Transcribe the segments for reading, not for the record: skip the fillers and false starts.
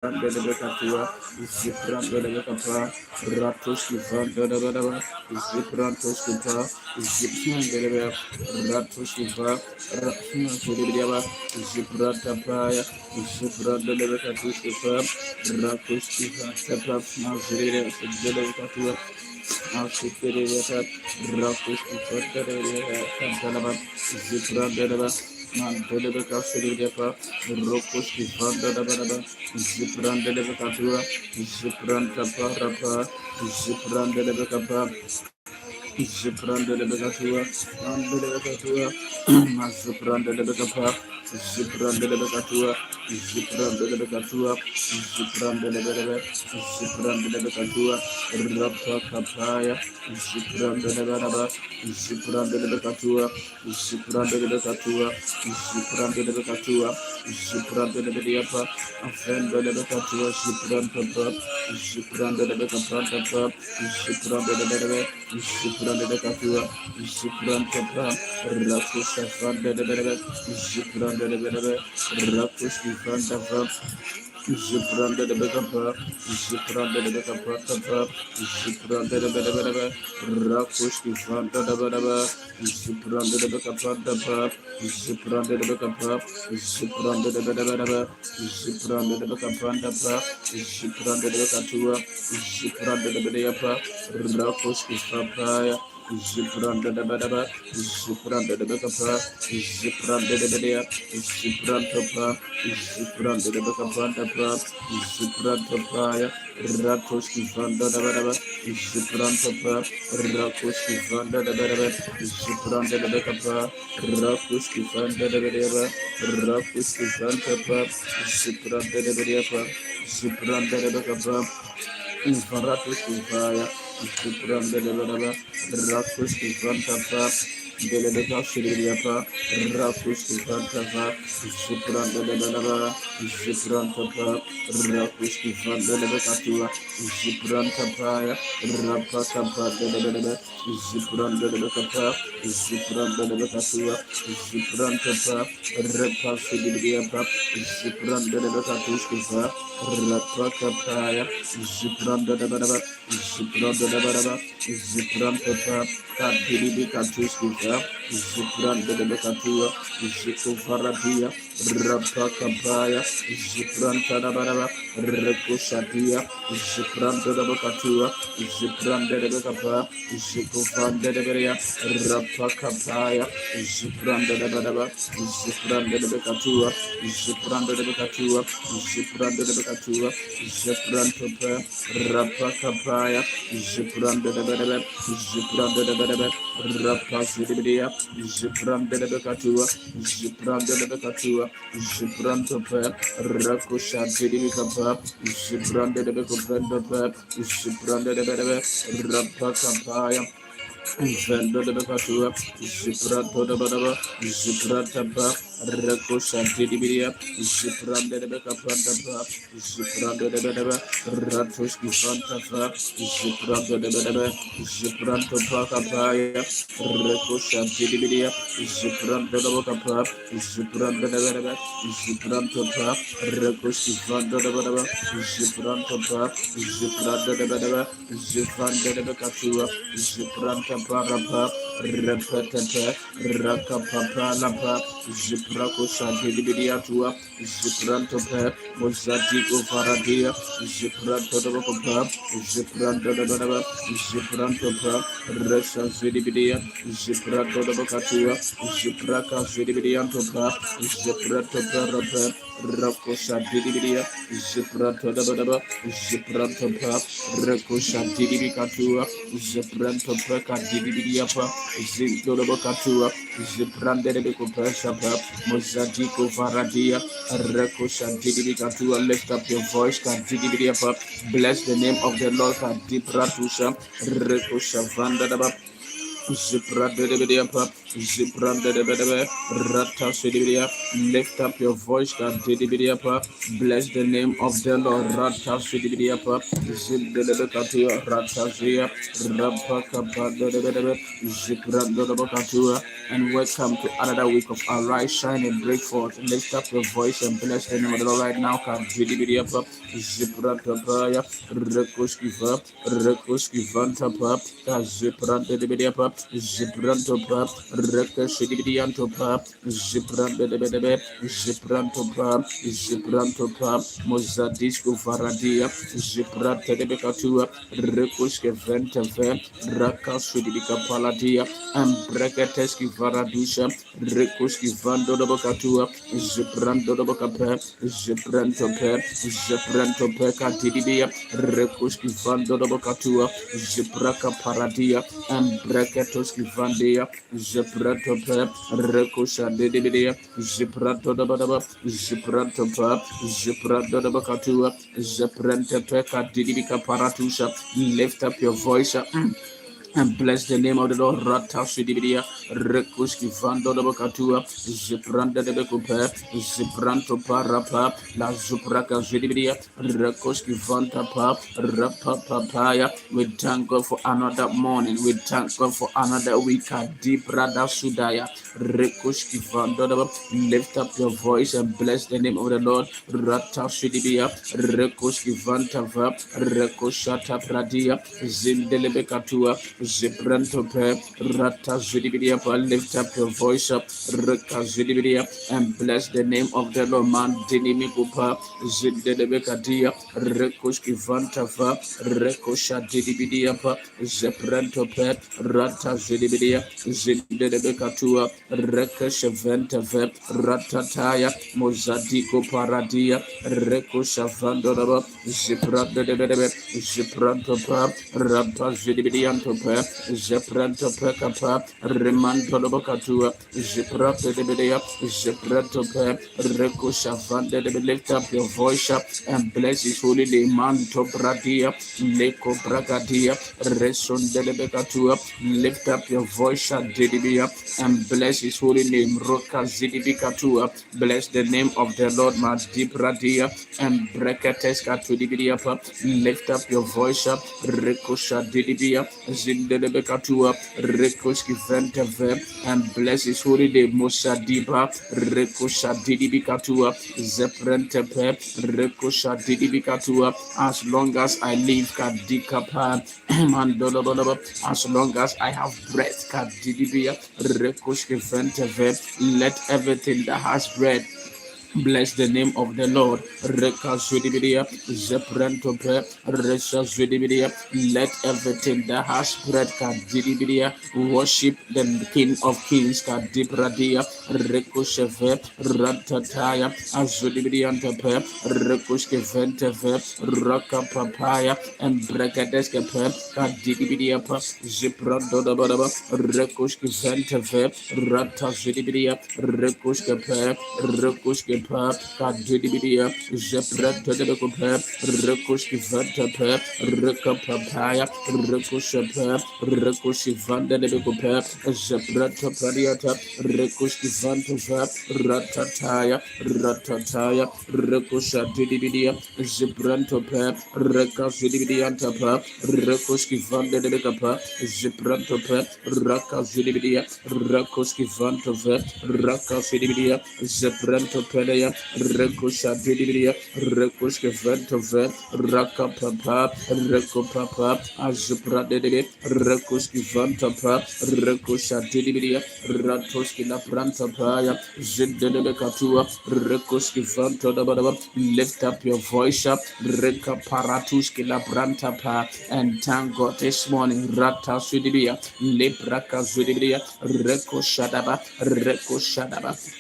Katua, Zipran de Capa, Ratus Vanda de Badaba, Ziprantos Kupa, Zipran de Ratus Kupa, Ratus Kudiaba, Ziprata Paya, Zipran de Catus Kupa, Ratus Kupa, Sepa, Nazire, de Catua, Asipirata, Ratus Kupa, Cantalaba, Zipran de Mantelebe Kasiriapa, Rokos Kifanda Dabadaba, Zipranda de Katua, Zipranta Parapa, Zipranda de Capa, Zipranda de Becatua, Anda de Becatua, Mazupranda de Becapa, Zipranda de Becatua, Zipranda de Becatua, Zipranda de Bedebe, Zipranda de Becatua, Rapa Capaya, Zipranda de Bedaba, Zipranda de Becatua, Zipranda de Becatua, Zipranda de Becatua, Zipranda de Bediapa, Afenda de Becatua, Zipranda, Zipranda de Becapanta, Zipranda de Bedebe, Zipranda de Catua, Zipranda, Rakus Afanda de Bedebe, Zipranda de Bedebe, Rakus Ifanda, Zipranda de Becapa, Zipranda de Becapa, Zipranda de Bedebe, Rakus Ifanda de Bedebe, Zipranda de Becapa, Zipranda de Becapa, Zipranda de Bedebe, Zipranda de Becapa, Zipranda de Catua, Zipranda de Bedeapa, Rakus Ifapaya, Zipranda de Bedebe, Zipranda de Becapa, Zipranda de Bedea, Zipranda, Zipranda de Becapa, Zipranda, Rakoski Vanda de Bedebe, Zipranda, Rakoski Vanda de Bedebe, Zipranda de Becapa, Rakoski Vanda de Bedebe, Rakoski Vanda, Zipranda de Bedeapa, Zipranda de Becapa, Infaratus Ivaya, Zipranda de Bedebe, Rakoski Vanda, Delebeka Shiriapa, Rakus Kifantava, Zipranda de Bedaba, Ziprantapa, Rakus Kifanda de Becatua, Ziprantapaya, Rapatapa de Bedebe, Zipranda de Becapa, Zipranda de Becatua, Ziprantapa, Repasidiapa, Zipranda de Becatus Kifa, Rapatapaya, Zipranda de Bedaba, Zipranda de Bedaba, Ziprantapa, Kadiri Katuskita, Zipran de Becatua, Zico Faradia, Rapakabaya, Zipran Tadabaraba, Recoshatia, Zipran de Becatua, Zipran de Becapa, Zico Van de Beria, Rapakabaya, Zipran de Badaba, Zipran de Becatua, Zipran de Becatua, Zipran de Becatua, Zipran Topa, Rapakabaya, Zipran de Bedebe, Zipran de Bedebe, Rapasidia, Zipran de Becatua, Zipran de Becatua, Zipran Topa, Rakusha Tidicapa, Zipran de Becopenda, Zipran de Bedebe, Rapakapaya. Vendo de Becatua, Ziprato de Badaba, Zipratapa, Recosha Tidibiria, Ziprande de Becapantapa, Ziprande de Bedaba, Ratuski Fantapa, Ziprando de Bedaba, Zipranto Pacapaya, Recosha Tidibiria, Ziprando de Bocapa, Ziprando de Bedaba, Zipranto Pa, Recoski Fando de Badaba, Zipranto Pa, Ziprando de Bedaba, Zifande de Becatua, Zipranta Parapa, Repetete, Rakapapa Lapa, Zipraco Santidibiatua, Zipranto Pe, Mozatico Faradia, Zipranto de Bocopa, Zipranto de Badaba, Zipranto Pa, Resa Zidibidia, Zipranto de Bocatua, Zipraca Zidibidianto Pa, Zipranto Parapa, Racosa Didibidia, Zipranto de Badaba, Zipranto Pa, Recosa Didibicatua, Zipranto Peca Didibidiapa, Zindobocatua, Ziprande de Copesapa, Mozadico Varadia, Recosa Didibicatua. Lift up your voice, Didibidiapa. Bless the name of the Lord, Dipratusha, Recosa Vandadaba. Zipradebediapa, Ziprandebedebe, Rata Sidibidia. Lift up your voice, God Didibidiapa. Bless the name of the Lord, Rata Sidibidiapa, Zindebekatia, Rata Zia, Rapakabadebedebe, Ziprandebekatua. And welcome to another week of Arise, Shine, and Break Forth. Lift up your voice and bless the name of the Lord right now, God Didibidiapa, Zipradabaya, Rekuskiva, Rekuskivantapa, Ziprandebediapa, Ziprantopa, Rekashidibidiantopa, Ziprandebedebe, Ziprantopa, Ziprantopa, Mozadisco Varadia, Ziprantebekatua, Rekuskeventeve, Rakasudibika Paladia, and Breketeski Varadusha, Rekuski Vandodobokatua, Ziprandodobokape, Ziprantope, Ziprantope Katidibia, Rekuski Vandodobokatua, Zipraka Paradia, and Breketoski Vandia, Zipratope, Rekusha Didibidia, Zipratodabadaba, Zipratopa, Zipratodabakatua, Ziprantepe Katidibika Paratusha. Lift up your voice. And bless the name of the Lord. Rata Sidibidia, Rekuski Vando de Bocatua, Zipranda de Becupe, Zipranto Parapa, La Zupraka Zidibidia, Rekoski Vanta Pap, Rapa Papaya. We thank God for another morning. We thank God for another week. Deep Rada Sudaya, Rekuski Vando de. Lift up your voice and bless the name of the Lord. Rata Sidibia, Rekoski Vanta Vap, Rekoshata Pradia, Zindelebekatua. Ziprantope, Rata Zidibidia, lift up your voice up, Reka Zidibidia, and bless the name of the Lord, Man Dinimikupa, Zindelebekadia, Rekoski Vantava, Rekosha Didibidia, Ziprantope, Rata Zidibidia, Zindelebekatua, Rekosha Ventave, Ratataya, Mozadiko Paradia, Rekosha Vandoraba, Ziprantope, Ziprantopa, Rata Zidibidia. Zepranto Pekapa, Remanto Lobocatua, Zeprato de Bedea, Zeprato Pe, Recusha Vande de. Lift up your voice up and bless his holy name, Manto Bradia, Leco Bragadia, Reson de Becatua. Lift up your voice up, Didibia, and bless his holy name, Roca Zidibicatua. Bless the name of the Lord, Madibradia, and Brecateska to Dibidiapa. Lift up your voice up, Recusha Didibia. Zindelebekatua, Rekoski Venteve, and bless his holy name, Mosadiba, Rekosha Didibikatua, Zeprentepe, Rekosha Didibikatua. As long as I live, Kadikapa, Mandolobonobo, as long as I have breath, Kadidibia, Rekoski Venteve, let everything that has breath bless the name of the Lord. Reka Zudibidia, Zeprentope, Resha Zudibidia. Let everything that has bread Kadibidia worship the King of Kings Kadibradia, Rekusheve, Ratataya, Azudibidiantepe, Rekuskeventeve, Raka Papaya, and Bregadeskepe, Kadibidia, Ziprandodabadaba, Rekuskeventeve, Rata Zudibidia, Rekuskepe, Rekuske. Kadibidia, Zepreta de Cope, Rekoski Vanta, Rekapapaya, Rekosapa, Rekosi Vanda de Cope, Zepreta Pariata, Rekoski Vanta, Ratataya, Ratataya, Rekosa Didibidia, Zepranto Pep, Rekasidibidiantapa, Rekoski Vanda de Capa, Zepranto Pep, Rakasidibidia, Rakoski Vanta, Rakasidibidia, Zepranto Pep. Rekusha Didibidia, Rekuske Ventove, Raka Papa, Reku Papa, Azupra Didibi, Rekuski Vantapa, Rekusha Didibidia, Ratoski La Prantapaya, Zindebe Katua, Rekuski Vantodabadaba. Lift up your voice up, Reka Paratuski La Prantapa, and thank God this morning, Rata Sudibia, Lepraka Zudibia, Reko Shadaba.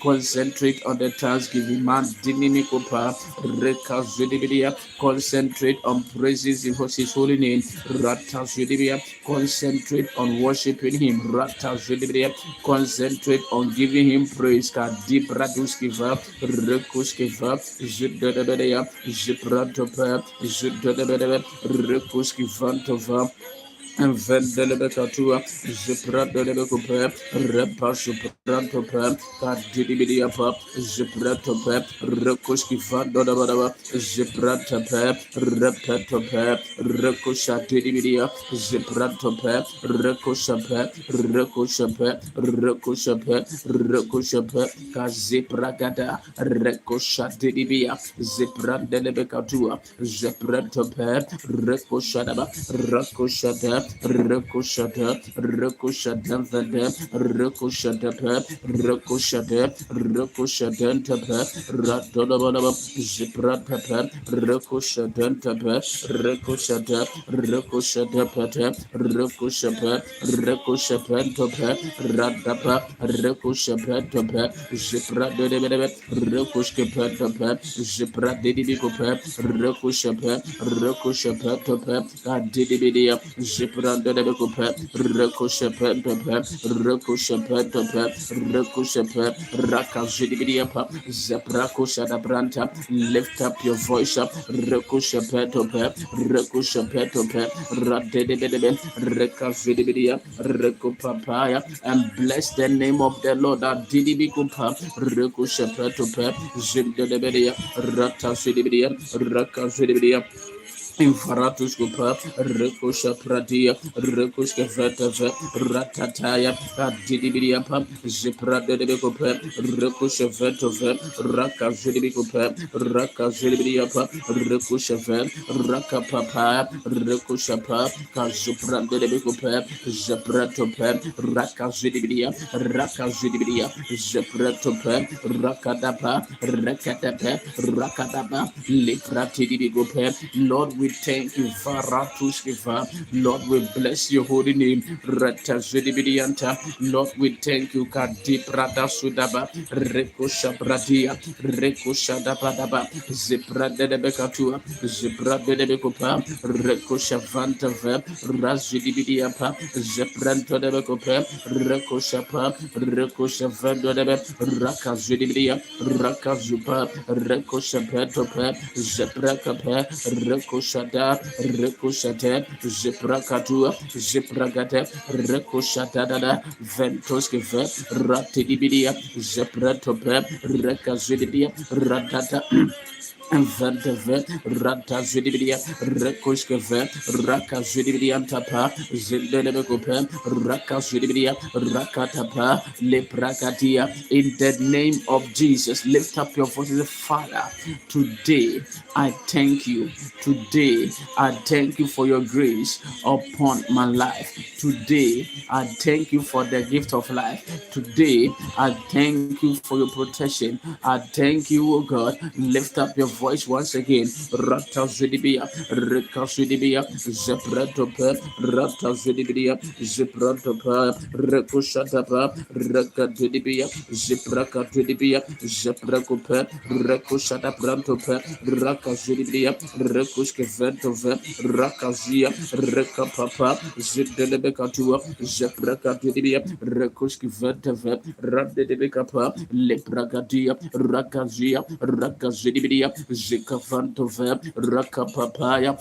Concentrate on the thanksgiving, man dinimikopa, Reka Zudibia. Concentrate on praises in his holy name, Rata Zudibia. Concentrate on worshiping him, Rata Zudibia. Concentrate on giving him praise, Kadibraduskiva, Rekuskiva, Zudabedea, Zipratopa, Zudabedea, Rekuskivantova. Vendelebekatua, Ziprandelebekupe, Repasuprantope, Kadidibidiapa, Zipratope, Rekuski Vandodabadaba, Ziprantope, Repetope, Rekusatidibidia, Ziprantope, Rekusape, Rekusape, Rekusape, Rekusape, Kazipragada, Rekusatidibia, Ziprandelebekatua, Ziprantope, Rekusadaba, Rakushata, Rakushata, Rakushata, Rakushata, Rakushata, Rakushata, Ratolababa, Zipratapa, Rakushata, Rakushata, Rakushata, Rakushapa, Rakushapa, Radapa, Rakushapa, Ziprat, Rakushapa, Ziprat, Didikopa, Rakushapa, Rakushapa, Adidibidia, Zipranda de Becopa, Recoshapantopa, Recoshapantopa, Recoshapan, Rakazidibidiapa, Zapracoshadabranta, lift up your voice up, Recoshapantopa, Recoshapantopa, Radedebedebe, Rekazidibidia, Recopapaya, and bless the name of the Lord, Adidibicopa, Recoshapantopa, Zimdebedia, Ratasidibidia, Rakazidibidia. Infaratus Kupa, Rekusha Pradia, Rekuska Vetava, Ratataya, Adidibidiapa, Ziprada de Becopa, Rekusha Vetova, Raka Zidibicopa, Raka Zidibidiapa, Rekusha Vet, Raka Papa, Rekusha Pa, Kazupranda de Becopa, Zapratopa, Raka Zidibidia, Raka Zidibidia, Zapratopa, Rakadapa, Rakadapa, Rakadapa, Lipratidibicopa, Lord, we thank you, Varatuskiva. Lord, we bless your holy name. Retazidibidianta. Lord, we thank you, Kadiprada Sudaba, Rekosha Bradia, Rekosha Dabadaba, Ziprada de Becatua, Ziprada de Becopa, Rekosha Vantava, Razidibidiapa, Zepranto de Becopa, Rekosha Pa, Rekosha Vando de Rakazidibidia, Rakazupa, Rekosha Petopa, Zeprakapa, Rekoshada, Rekoshate, Ziprakatua, Zipragate, Rekoshadada, Ventoskive, Ratidibidia, Zepratope, Rekazidia, Radata. Venteve, Rata Zidibidia, Rekoskeve, Raka Zidibidia Tapa, Zindenebekope, Raka Zidibidia, Rakatapa, Leprakatia. In the name of Jesus, lift up your voices, Father. Today, I thank you. Today, I thank you for your grace upon my life. Today, I thank you for the gift of life. Today, I thank you for your protection. I thank you, O God. Lift up your voice once again. Rata Zidibia, Rika Zidibia, Zepratopa, Rata Zidibia, Zepratopa, Rekushatapa, Raka Zidibia, Zepraka Zidibia, Zeprakopa, Rekushataprantopa, Raka Zidibia, Rekuskeventova, Rakazia, Reka Papa, Zidelebekatua, Zepraka Zidibia, Rekuskeventova, Radebekapa, Lepragadia, Rakazia, Rakazidibidia, Zikavantova, Rakapapaya.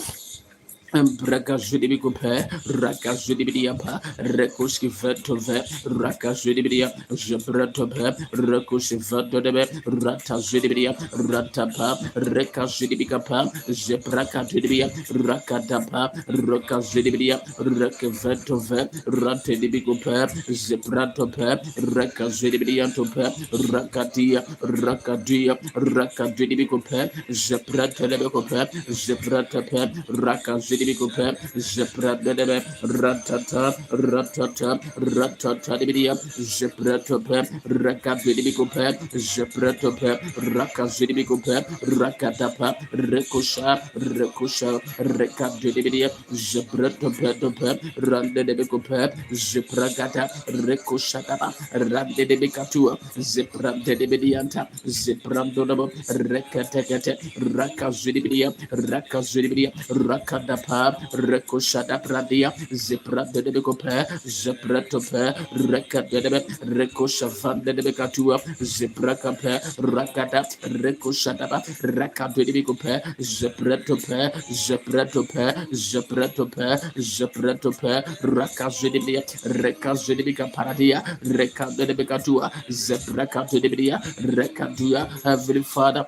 Braka Zudibicupe, Raka Zudibidiapa, Rekuski Vetove, Raka Zudibidia, Zebratope, Rekusi Vetodebe, Rata Zudibidia, Ratapa, Reka Zudibicapa, Zebraka Zudibia, Rakatapa, Roka Zudibidia, Reka Vetove, Rate Dibicupe, Zebratope, Reka Zudibidia Tope, Rakatia, Rakadia, Raka Zudibicupe, Zebratelebekupe, Zebratape, Raka Zidibikupe, Zepradebe, Ratata, Ratata, Ratata Dibidia, Zepratope, Rakabidibikupe, Zepratope, Rakazidibikupe, Rakatapa, Rekusha, Rekusha, Rekabidibidia, Zepratope, Randebikupe, Zepragata, Rekushataba, Randebikatua, Zepradibidianta, Zeprandonabo, Rekatekate, Rakazidibidia, Rakazidibidia, Rakadapa. pa rekoshada pradia zebra de bekope zebra tope rekadebe rekoshavande de bekatua zebra kape rakada rekoshada rakade bekope zebra tope zebra tope zebra tope zebra tope rakazede rekazede beka paradia rekade bekatua zebra kade bedia rekadua. Heavenly Father,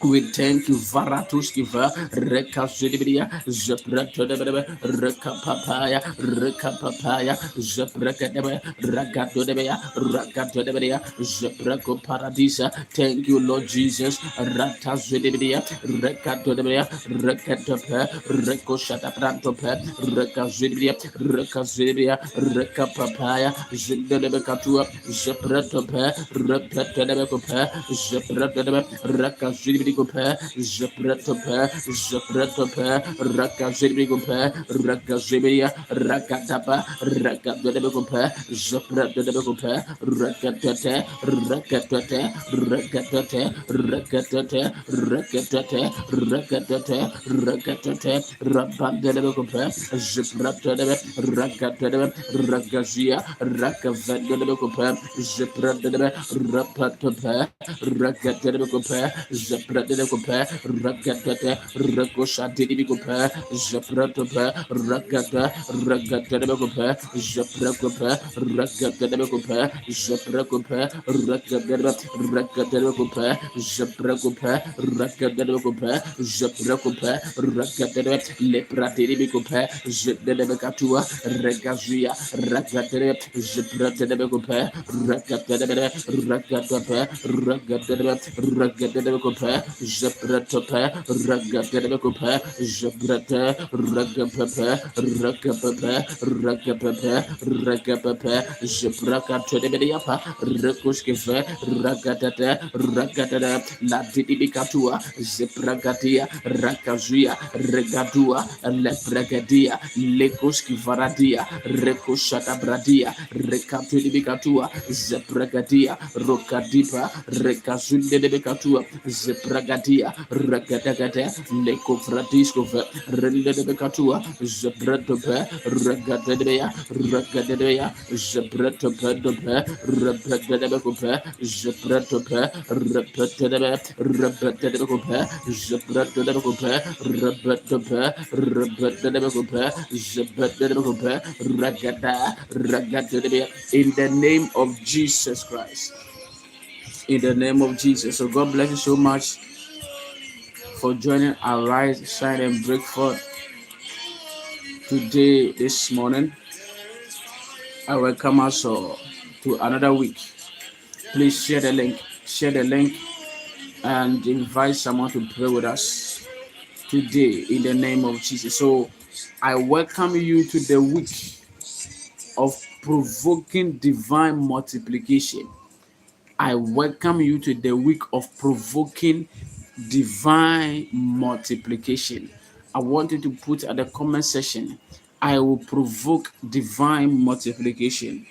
we thank you, Varatuskiva, Reka Zidibia, Zebrata debe, Reka Papaya, Reka Papaya, Zebraka debe, Ragato debea, Ragato debea, Zebraco Paradisa. Thank you, Lord Jesus, Rata Zidibia, Rekato debea, Rekatope, Reko Shataprantope, Reka Zidibia, Reka Zidibia, Reka Papaya, Zindebecatua, Zebratope, Repeta debecope, Zebrata debe, Raka Zidibia. Zebratope, Zebratope, Raka Zibikope, Raka Zibia, Rakatapa, Raka Debecope, Zebratope, Rakate, Rakate, Rakate, Rakate, Rakate, Rakate, Rakate, Rabandebecope, Zebratope, Rakate, Rakazia, Rakavandebecope, Zebratope, Rapatope, Rakatebecope, Zebratope, Rakate, Rakoshatibikope, Zebratope, Rakata, Rakatebecope, Zebracope, Rakatebecope, Zebracope, Rakatebecope, Zebracope, Rakatebecope, Zebracope, Rakate, Lepratiribicope, Zedebecatua, Regazia, Rakate, Zebratope, Rakate, Rakate, Ragadebecope, Zebratope, Ragadebecope, Zebrate, Ragapepe, Ragapepe, Ragapepe, Ragapepe, Zebracatodebediapa, Recuskife, Ragadate, Ragadada, Latidicatua, Zebragadia, Rakazuia, Regadua, Lepregadia, Lecuskivaradia, Recusatabradia, Recatodibicatua, Zebragadia, Rocadipa, Rekazunde de Becatua, Zebragadia, Ragadagade, Leko Fratiscova, Rende de Becatua, Zebratope, Ragadadea, Ragadadea, Zebratope, Repetebecope, Zebratope, Repetebe, Repetebecope, Zebratope, Repetope, Repetebecope, Zebratope, Ragada, Ragadadea, in the name of Jesus Christ. In the name of Jesus. So God bless you so much for joining our Rise, Shine, and Break Forth today, this morning. I welcome us all to another week. Please share the link, and invite someone to pray with us today in the name of Jesus. So I welcome you to the week of provoking divine multiplication. I welcome you to the week of provoking divine multiplication. I want you to put at the comment section, I will provoke divine multiplication.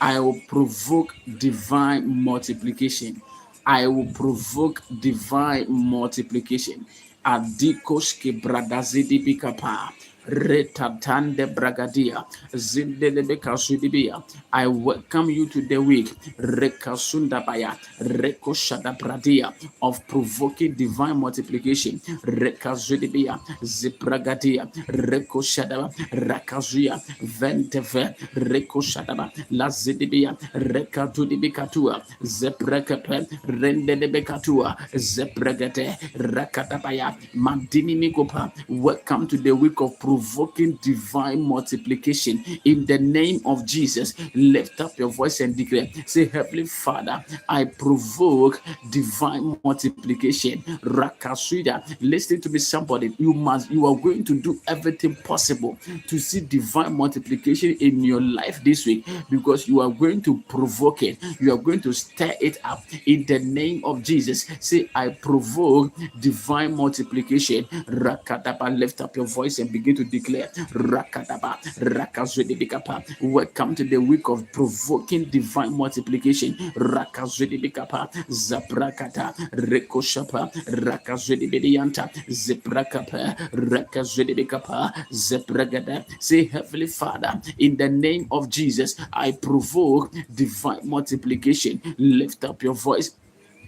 I will provoke divine multiplication. I will provoke divine multiplication. Adikoske bradazidi bikapa. Retatande bragadia. Zindelebeka sudibia. I welcome you to the week. Rekasundabaya. Rekoshada bradia of provoking divine multiplication. Rekazudibia. Zibragadia. Rekoshadaba. Rakazuya. Venteve. Rekoshadaba. Lazidibia. Rekatudibikatua. Zeprekepe. Rendelebekatua. Zepregate. Rakatabaya. Mandini Mikopa. Welcome to the week of provoking divine multiplication. In the name of Jesus, lift up your voice and declare. Say, Heavenly Father, I provoke divine multiplication. Rakasuida. Listen to me, somebody. You are going to do everything possible to see divine multiplication in your life this week, because you are going to provoke it. You are going to stir it up in the name of Jesus. Say, I provoke divine multiplication. Rakatapa. Lift up your voice and begin to to declare. Rakadaba, Rakazudibikapa. Welcome to the week of provoking divine multiplication. Rakazudibikapa, Zaprakata, Rekoshapa, Rakazudibidianta, Ziprakapa, Rakazudibikapa, Zepragada. Say, Heavenly Father, in the name of Jesus, I provoke divine multiplication. Lift up your voice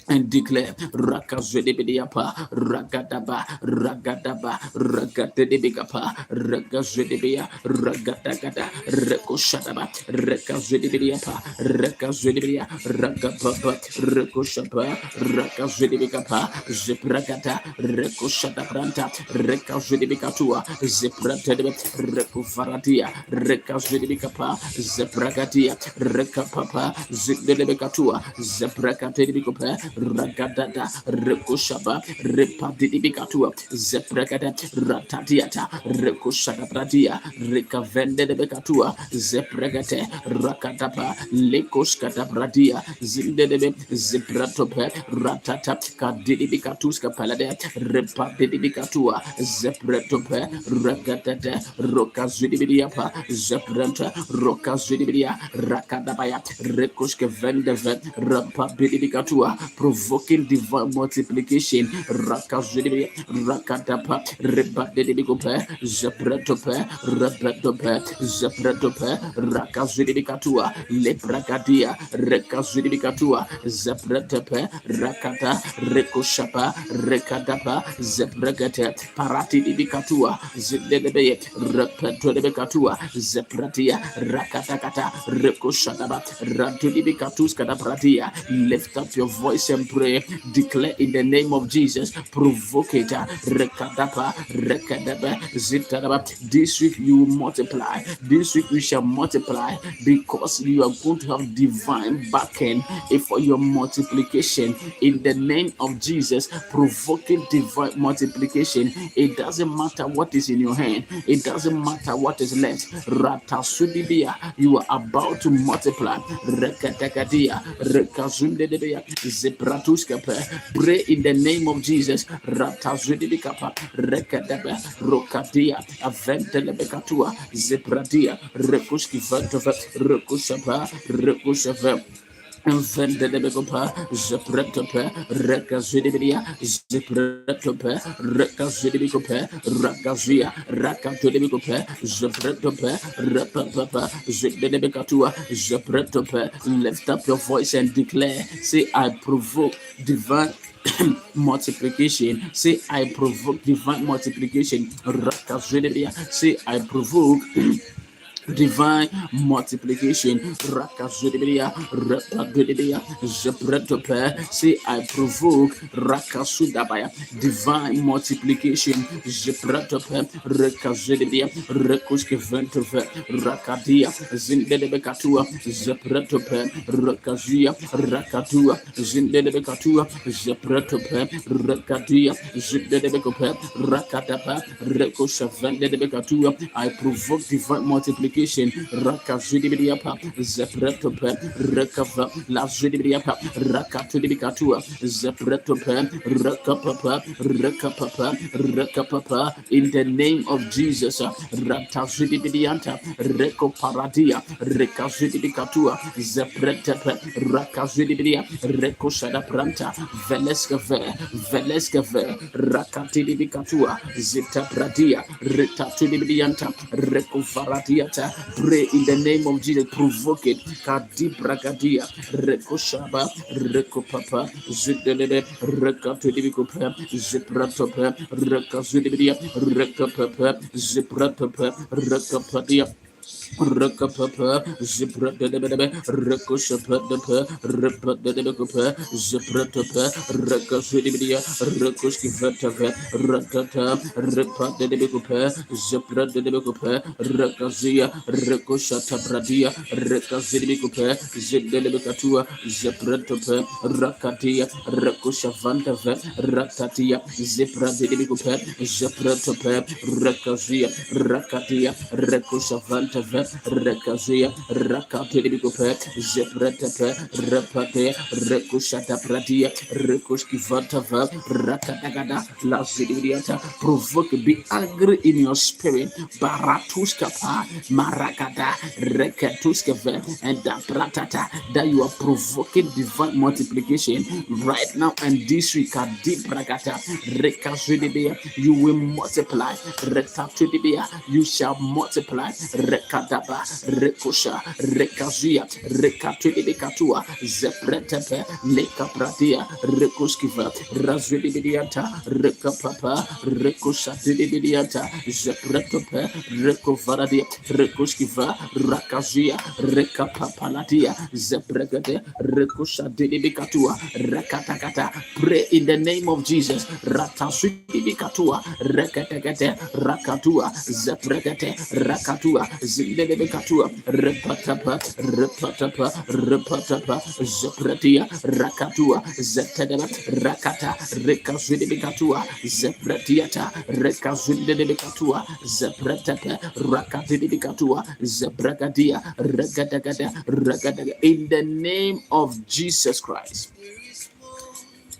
and declare Rakazedebediapa, Ragadaba, Ragadaba, Ragadebekapa, Rakazedebea, Ragadagada, Rekoshadaba, Rakazedebediapa, Rakazedebea, Ragababa, Rekoshapa, Rakazedebekapa, Zepragata, Rekoshadabranta, Rekazedebekatua, Zepratedebe, Rekuvaratia, Rekazedebekapa, Zepragatia, Rekapapa, Zedebekatua, Zeprakatebikopa, Ragadada, Rekoshaba, Repadibikatua, Zeprekada, Ratatiata, Rekoshada Pradia, Rekavende de Becatua, Zepregate, Rakatapa, Lekoskata Pradia, Zindebe, Zepratope, Ratata, Kadibikatuska Palade, Repadibikatua, Zepretope, Ragatete, Rokazudibiapa, Zeprenta, Rokazudibidia, Rakadabaya, Rekoska Vendeve, Rapabidikatua, provoking divine multiplication. Rakazudibia, Rakatapa, Rebadibikope, Zepretope, Rebetope, Zepretope, Rakazudibikatua, Lepragadia, Rekazudibikatua, Zepretope, Rakata, Rekoshapa, Rekadapa, Zepregate, Paratidibikatua, Zidebe, Repetodebekatua, Zepratia, Rakatakata, Rekoshadaba, Rantudibikatus Kadapratia. Lift up your voice and pray. Declare in the name of Jesus. Provoke it. Rekadapa, Rekadaba, Zitadaba. This week you will multiply. This week we shall multiply because you are going to have divine backing for your multiplication. In the name of Jesus, provoking divine multiplication. It doesn't matter what is in your hand. It doesn't matter what is left. Ratasudibia, you are about to multiply. Rekatakadia, Rekazundebea, Zepratuskape. Pray in the name of Jesus. Ratazudibikapa, Rekadebe, Rokadia, Aventelebekatua, Zepradia, Rekuski Vantova, Rekushapa, Rekushava. Vendebekopa, Zepretope, Rekazidia, Zepretope, Rekazidikope, Rakazia, Rakatodebikope, Zepretope, Repapa, Zedebekatua, Zepretope. Lift up your voice and declare. Say, I provoke divine multiplication. Say, I provoke divine multiplication. Rakazidia. Say, I provoke divine multiplication. Rakazudibia, Rapagudibia, Zepretope. Say, I provoke Rakasudabaya, divine multiplication. Zepretope, Rekazudibia, Rekuskeventove, Rakadia, Zindebekatua, Zepretope, Rakazia, Rakatua, Zindebekatua, Zepretope, Rakadia, Zindebekope, Rakatapa, Rekosavendebekatua. I provoke divine multiplication. Rakazudibiapa, Zepretope, Rekava, Lazudibiapa, Rakatudibikatua, Zepretope, Rekapapa, Rekapapa, Rekapapa, in the name of Jesus, Ratazudibianta, Rekoparadia, Rekazudibikatua, Zepretepe, Rakazudibia, Rekoshada Pranta, Veleskave, Veleskave, Rakatidibikatua, Zita Pradia, Retatudibianta, Rekovaradia. Pray in the name of Jesus. Provoke it. Kadibragadia, Rekoshaba, Rekopapa, Zidelede, Rekatudibikopa, Zipratopa, Rekazudibia, Rekapapa, Zipratopa, Rekapadia. Rakapapa, Zipradebe, Rakoshapapa, Rapadebekupa, Zipratapa, Rakasudibidia, Rakoskivatava, Ratata, Rapadebekupa, Zipradebekupa, Rakazia, Rakoshatabradia, Rakazidibikupa, Zidelebekatua, Zipratapa, Rakatia, Rakoshavantava, Ratatia, Zipradebekupa, Zipratapa, Rakazia, Rakatia, Rakoshavantava. Rekazia, Rakatibikope, Zepretepe, Repate, Rekushata Pratia, Rekuskivantava, Rakatagada, Lazidiata, provoke, be angry in your spirit, Baratuskapa, Marakata, Rekatuskave, and the Pratata, that you are provoking divine multiplication right now and this week at deep Rakata, Rekazidibia, you will multiply, Retatudibia, you shall multiply, Rekadaba, Rekusha, Rekazia, Rekatudibikatua, Zepretepe, Lekapratia, Rekuskiva, Razudibidiata, Rekapapa, Rekusatidibidiata, Zepretope, Rekovaradia, Rekuskiva, Rakazia, Rekapapalatia, Zepregate, Rekusatidibikatua, Rekatakata. Pray in the name of Jesus. Ratasudibikatua, Rekatekate, Rakatua, Zepregate, Rakatua, Zindebikatua, Repatapa, Repatapa, Repatapa, Zepretia, Rakatua, Zetedeba, Rakata, Rekazudibikatua, Zepretiata, Rekazudibikatua, Zepretepe, Rakatibikatua, Zebragadia, Regadagada, in the name of Jesus Christ.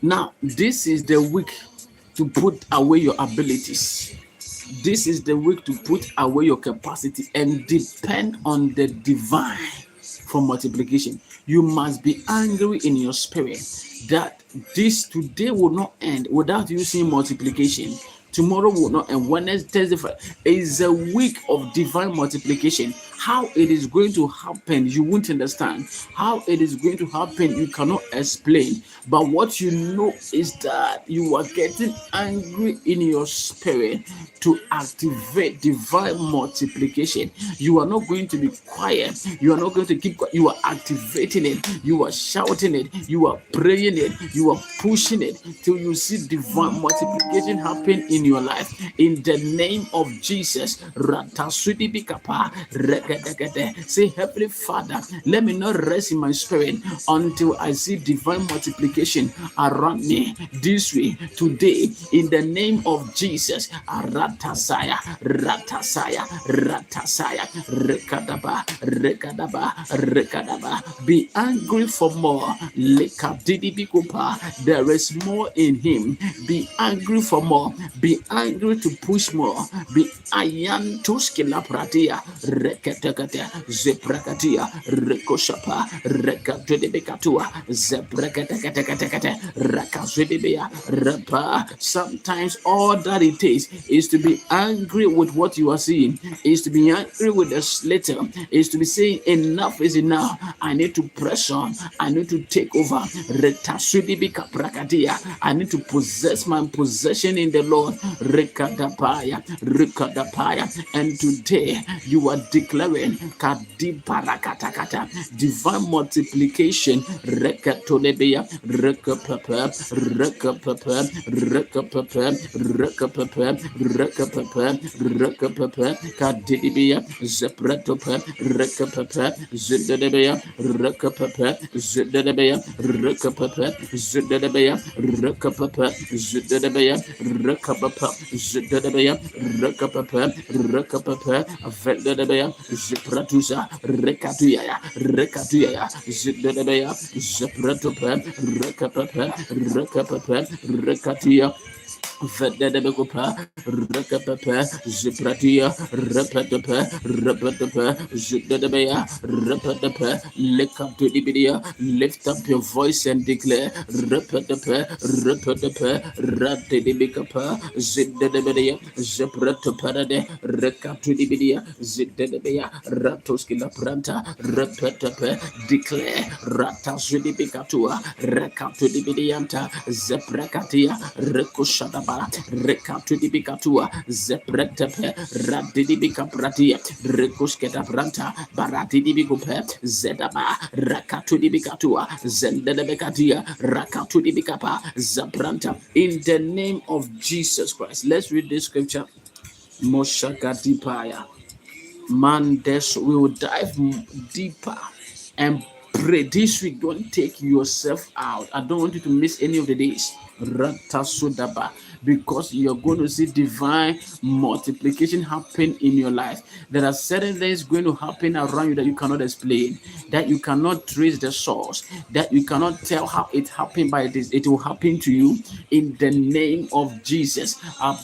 Now, this is the week to put away your abilities. This is the week to put away your capacity and depend on the divine for multiplication. You must be angry in your spirit that this today will not end without you seeing multiplication. Tomorrow will not end. Wednesday, Thursday is a week of divine multiplication. How it is going to happen, you won't understand. How it is going to happen, you cannot explain. But what you know is that you are getting angry in your spirit to activate divine multiplication. You are not going to be quiet. You are not going to keep quiet. You are activating it. You are shouting it. You are praying it. You are pushing it till you see divine multiplication happen in your life. In the name of Jesus. Say, Heavenly Father, let me not rest in my spirit until I see divine multiplication around me this week, today, in the name of Jesus. Ratasaya, Ratasaya, Ratasaya, Rekadaba, Rekadaba, Rekadaba. Be angry for more. There is more in him. Be angry for more. Be angry to push more. Be ayan tuskila pratia. Rekatakata, Zeprakatia, Rekoshapa, Rekatudibikatua, Zeprakatakata, Rakazudibia, Rapa. Sometimes all that it takes is to be angry with what you are seeing, is to be angry with the little, is to be saying enough is enough. I need to press on. I need to take over. Retasudibika prakatia. I need to possess my possession in the Lord. Rekadapaya, Rekadapaya. And today you are declaring kadiparakatakata, divine multiplication. Rekatolebia, rekapapa, rekapapa, rekapapa, rekapapa, rekapapa, rekapapa, kadibia, zepratopa, rekapapa, zidebia, rekapapa, zidebia, rekapapa, zidebia, rekapapa, zidebia, rekapapa, zidebia, rekapapa, rekapapa, Vendedebea, Zipratusa, Rekatuya, Rekatuya, Zidedebea, Zipratope, Rekapapa, Rekapapa, Rekatia. Vedebekopa, Rekapapa, Zipratia, Repetapa, Repetapa, Zidebea, Repetapa, lick up to Dibidia, lift up your voice and declare, Repetapa, Repetapa, Ratidibikapa, Zidebea, Zipratopade, Rekatudibidia, Zidebea, Ratoskila Pranta, Repetapa, declare, Ratazudibikatua, Rekatudibidianta, Zeprakatia, Rekushadaba. Rekatudibikatua, Zepretepe, Radidibikapratia, Rekusketa Branta, Baratidibikupe, Zedaba, Rakatudibikatua, Zendebekatia, Rakatudibikapa, Zabranta. In the name of Jesus Christ, let's read this scripture. Moshakatipaya. Man, we will dive deeper and pray this week. Don't take yourself out. I don't want you to miss any of the days. Ratasudaba. because you're going to see divine multiplication happen in your life. There are certain things going to happen around you that you cannot explain, that you cannot trace the source, that you cannot tell how it happened by this. It will happen to you in the name of Jesus. I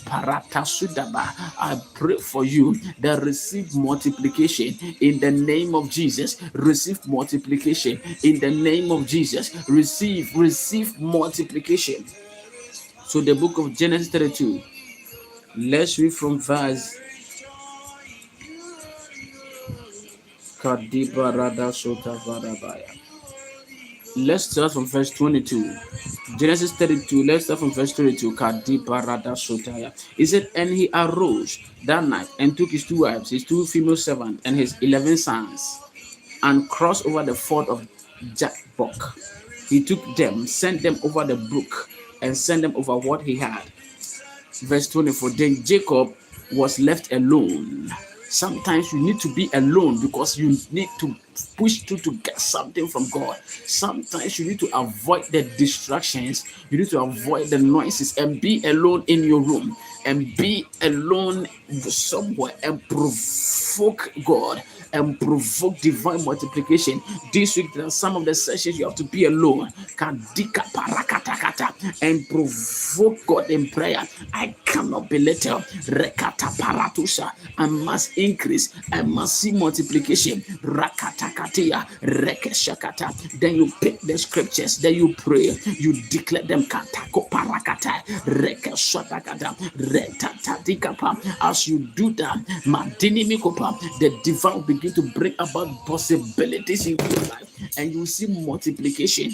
pray for you that receive multiplication in the name of Jesus. Receive multiplication in the name of Jesus. Receive multiplication. So the book of Genesis 32. Let's read from verse Let's start from verse 22. Genesis 32, let's start from verse 22. He said, and he arose that night and took his 2 wives, his 2 female servants, and his 11 sons, and crossed over the ford of Jabbok. He took them, sent them over the brook, and sent them over what he had. Verse 24, then Jacob was left alone. Sometimes you need to be alone because you need to push through to get something from God. Sometimes you need to avoid the distractions. You need to avoid the noises and be alone in your room and be alone somewhere and provoke God and provoke divine multiplication. This week, there are some of the sessions you have to be alone and provoke God in prayer. I cannot be little. I must increase. I must see multiplication. Then you pick the scriptures. Then you pray. You declare them. As you do that, the divine will begin to bring about possibilities in your life, and you see multiplication.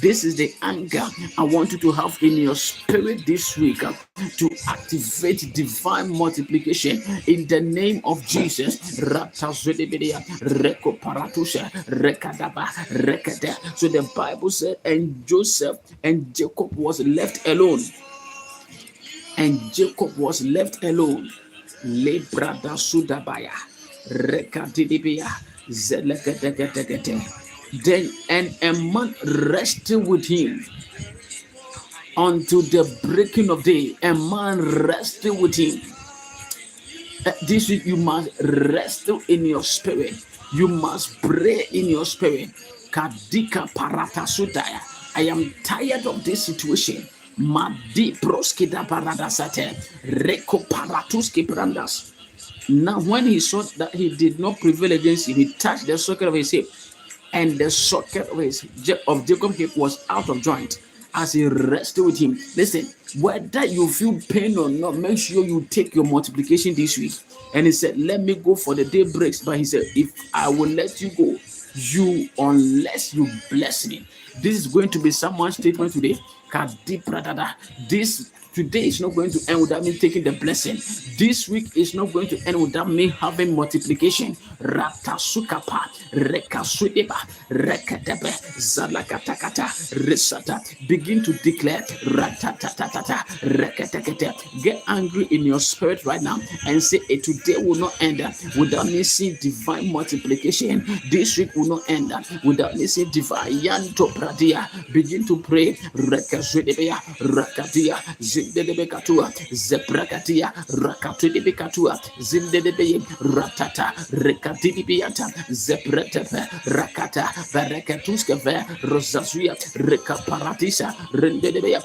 This is the anger I want you to have in your spirit this week to activate divine multiplication in the name of Jesus. So the Bible said, and Joseph and Jacob was left alone. And Jacob was left alone. Lebrada Sudabaya Rekatidibia Zelekete. Then and a man rested with him until the breaking of day. A man rested with him. This week you must rest in your spirit. You must pray in your spirit. Kadika Parata Sudaya. I am tired of this situation. Madi proskida paradasate reko paratuski brandas. Now, when he saw that he did not prevail against him, he touched the socket of his hip, and the socket of Jacob's hip was out of joint as he rested with him. Listen, whether you feel pain or not, make sure you take your multiplication this week. And he said, let me go for the day breaks. But he said, if I will let you go, unless you bless me. This is going to be someone's statement today. This today is not going to end without me taking the blessing. This week is not going to end without me having multiplication. Ratasukapa, rekasudeba, rekadebe, zalakatakata, risata. Begin to declare. Ratatatata, rekatekete. Get angry in your spirit right now and say, today will not end without me seeing divine multiplication. This week will not end without me seeing divine yanto pradia. Begin to pray. Rekasudebea, rakadia, Zindebekatua, Zeprakatia, Rakatibikatua, Zindebe, Ratata, Rekatibiata, Zepretepe, Rakata, Varekatuskave, Rosazuya, Rekaparatisa, Rendebea.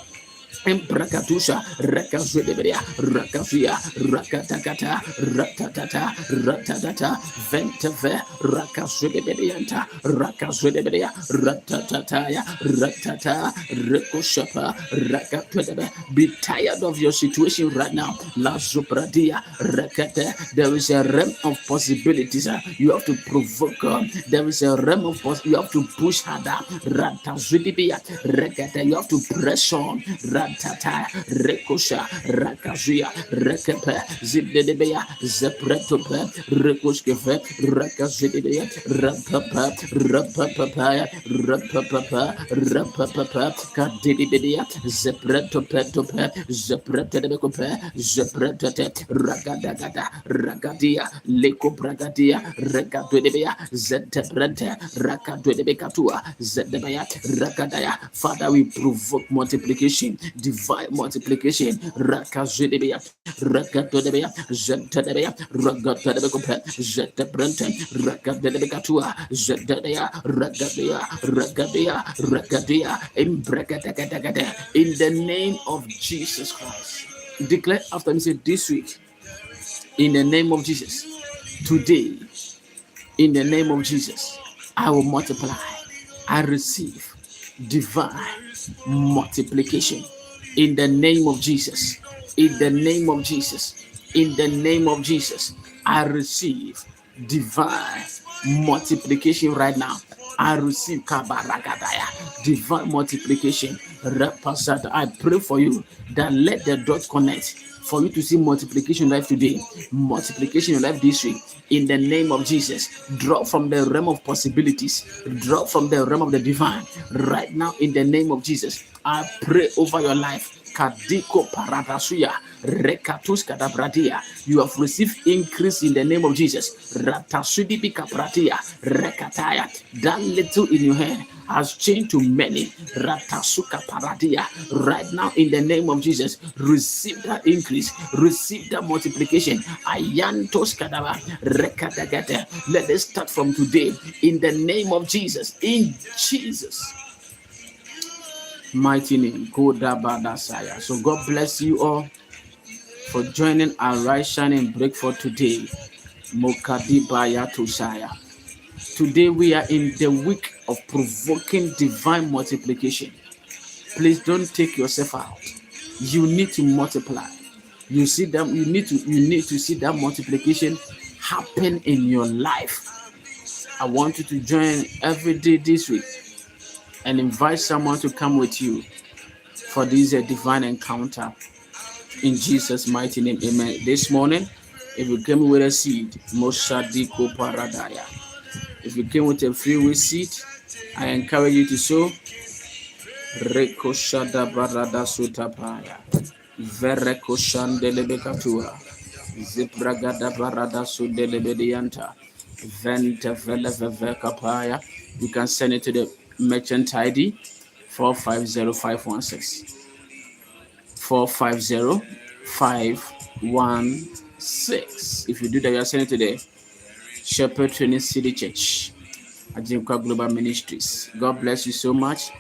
Emprakatusha, Rakazudebea, Rakazia, Rakatakata, Ratatata, Ratatata, Ventave, Rakazudebeanta, Rakazudebea, Ratatataya, Ratata, Rekoshapa, Rakatudebe. Be tired of your situation right now. La Zupradia, Rakate. There is a realm of possibilities. You have to provoke. There is a realm of possibilities. You have to push harder. Ratazudebea, Rakate. You have to press on. ratata, rekosha, rakazia, rekepe, zidedebea, zepretope, rekoshkefe, rakazidedea, rapapa, rapapapa, rapapapa, rapapapa, kadidibedea, zepretope, zepretedebekope, zepretete, ragadagada, ragadia, leko bragadia, regadedebea, zetebrete, rakadedebekatua, zedebea, ragadaya. Father, we provoke multiplication, divine multiplication, rakazedebea, rakadedebea, zentedebea, ragadedebekope, zetebrente, rakadedebekatua, zedebea, ragadea, ragadea, ragadea, imbregadagada. In the name of Jesus Christ. Declare after me, say this week, in the name of Jesus, today, in the name of Jesus, I will multiply. I receive divine multiplication. In the name of Jesus. In the name of Jesus. In the name of Jesus. I receive divine multiplication right now. I receive kabarakadaya, divine multiplication. Repasada. I pray for you that let the dots connect for you to see multiplication life today, multiplication in life this week. In the name of Jesus, drop from the realm of possibilities, drop from the realm of the divine. Right now, in the name of Jesus, I pray over your life. Kadiko paradasuya, rekatus kadabradia. You have received increase in the name of Jesus. Ratasudi bikapratia, rekataya. That little in your hand has changed to many. Ratasuka paradia. Right now, in the name of Jesus, receive that increase, receive that multiplication. Ayantos kadaba, rekadagate. Let us start from today in the name of Jesus. In Jesus' mighty name. Kodabadasaya. So God bless you all for joining our Rise Shine and Break for today. Mokadibaya Tosaya. Today we are in the week of provoking divine multiplication. Please don't take yourself out. You need to multiply. You see them. You need to see that multiplication happen in your life. I want you to join every day this week and invite someone to come with you for this divine encounter. In Jesus' mighty name, amen. This morning, if you came with a seed, Moshadiko Paradaya. If you came with a freeway seed, I encourage you to sow. Rekoshada Barada Sutapaya. Verekoshandelebekatua. Zibragada Barada Sudelebedianta. Venta Velevekapaya. You can send it to the merchant ID 450516. 450516. If you do that, you are sending to the Shepherd Training City Church, Ajimka Global Ministries. God bless you so much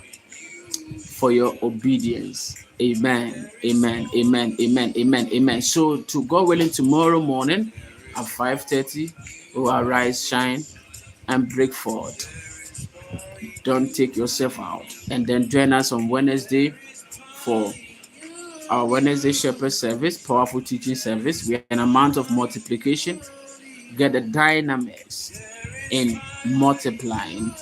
for your obedience. Amen. Amen. Amen. Amen. Amen. Amen. So to God willing, tomorrow morning at 5:30, we will arise, shine, and break forth. Don't take yourself out. And then join us on Wednesday for our Wednesday Shepherd service, powerful teaching service. We are an amount of multiplication. Get the dynamics in multiplying.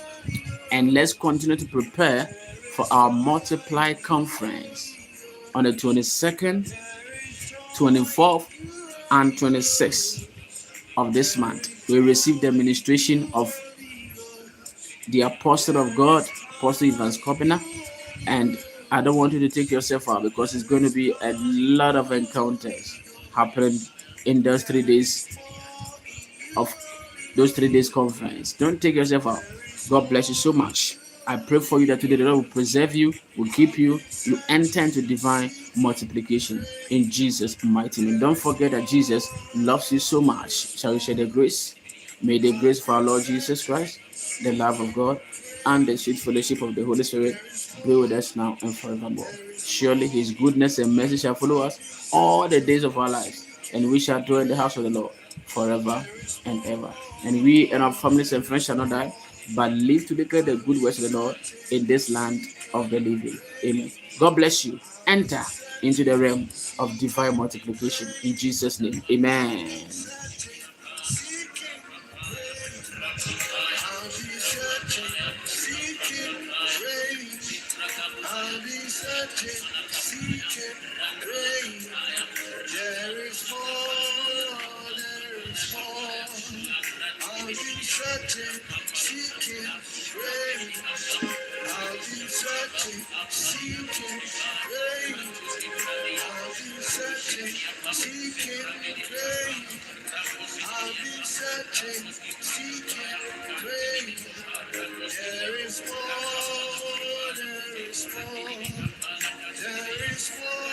And let's continue to prepare for our Multiply Conference on the 22nd, 24th, and 26th of this month. We received the administration of the Apostle of God, Apostle Evans Kopina, and I don't want you to take yourself out because it's going to be a lot of encounters happening in those 3 days of those 3 days conference. Don't take yourself out. God bless you so much. I pray for you that today the Lord will preserve you, will keep you, you enter into divine multiplication in Jesus' mighty name. Don't forget that Jesus loves you so much. Shall we share the grace? May the grace for our Lord Jesus Christ, the love of God, and the sweet fellowship of the Holy Spirit be with us now and forevermore. Surely his goodness and mercy shall follow us all the days of our lives, and we shall dwell in the house of the Lord forever and ever. And we and our families and friends shall not die, but live to declare the good works of the Lord in this land of the living. Amen. God bless you. Enter into the realm of divine multiplication in Jesus' name. Amen. I'll be searching, searching, seeking, praying. I've been searching, seeking, praying. I've been searching, seeking, praying. I've been searching, seeking, praying. There is more, there is more, there is more.